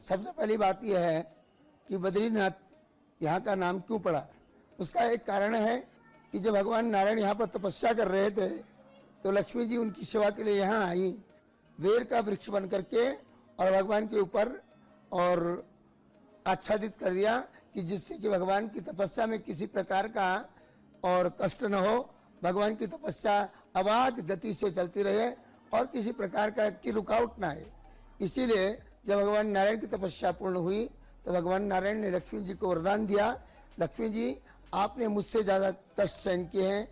सबसे पहली बात यह है कि बद्रीनाथ यहाँ का नाम क्यों पड़ा। उसका एक कारण है कि जब भगवान नारायण यहाँ पर तपस्या कर रहे थे तो लक्ष्मी जी उनकी सेवा के लिए यहाँ आई, वेर का वृक्ष बन करके और भगवान के ऊपर और आच्छादित कर दिया कि जिससे कि भगवान की तपस्या में किसी प्रकार का और कष्ट न हो, भगवान की तपस्या अबाध गति से चलती रहे और किसी प्रकार का की रुकावट ना आए। इसीलिए जब भगवान नारायण की तपस्या पूर्ण हुई तो भगवान नारायण ने लक्ष्मी जी को वरदान दिया, लक्ष्मी जी आपने मुझसे ज़्यादा कष्ट सहन किए हैं,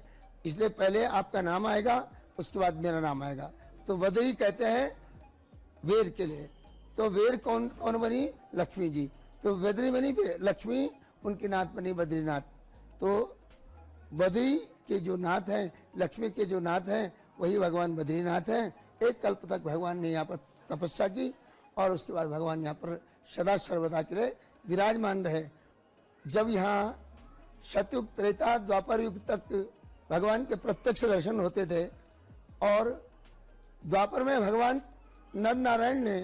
इसलिए पहले आपका नाम आएगा, उसके बाद मेरा नाम आएगा। तो बद्री कहते हैं वेर के लिए। तो वेर कौन कौन बनी? लक्ष्मी जी। तो बद्री बनी लक्ष्मी, उनकी नाथ बनी बद्रीनाथ। तो बद्री के जो नाथ हैं, लक्ष्मी के जो नाथ हैं, वही भगवान बद्रीनाथ हैं। एक कल्प तक भगवान ने यहाँ पर तपस्या की और उसके बाद भगवान यहाँ पर सदा सर्वदा के लिए विराजमान रहे। जब यहाँ सतयुग त्रेता द्वापर युग तक भगवान के प्रत्यक्ष दर्शन होते थे और द्वापर में भगवान नर नारायण ने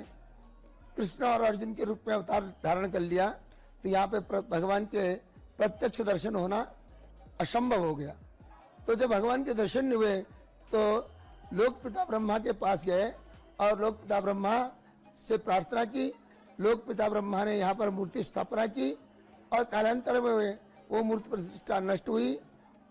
कृष्ण और अर्जुन के रूप में अवतार धारण कर लिया, तो यहाँ पे भगवान के प्रत्यक्ष दर्शन होना असंभव हो गया। तो जब भगवान के दर्शन नहीं हुए तो लोक पिता ब्रह्मा के पास गए और लोक पिता ब्रह्मा से प्रार्थना की। लोक पिता ब्रह्मा ने यहाँ पर मूर्ति स्थापना की और कालांतर में वो मूर्ति प्रतिष्ठा नष्ट हुई।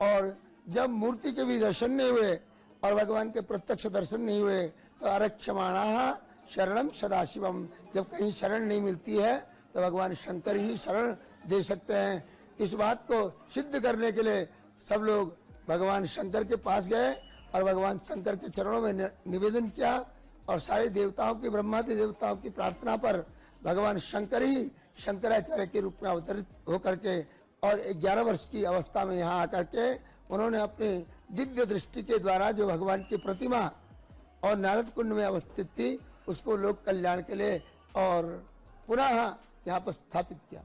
और जब मूर्ति के भी दर्शन नहीं हुए और भगवान के प्रत्यक्ष दर्शन नहीं हुए तो अरक्षमाणा शरणम सदाशिवम, जब कहीं शरण नहीं मिलती है तो भगवान शंकर ही शरण दे सकते हैं। इस बात को सिद्ध करने के लिए सब लोग भगवान शंकर के पास गए और भगवान शंकर के चरणों में निवेदन किया और सारे देवताओं की, ब्रह्मादि देवताओं की प्रार्थना पर भगवान शंकर ही शंकराचार्य के रूप में अवतरित होकर के और 11 वर्ष की अवस्था में यहाँ आकर के उन्होंने अपनी दिव्य दृष्टि के द्वारा जो भगवान की प्रतिमा और नारद कुंड में अवस्थित थी उसको लोक कल्याण के लिए और पुनः यहाँ पर स्थापित किया।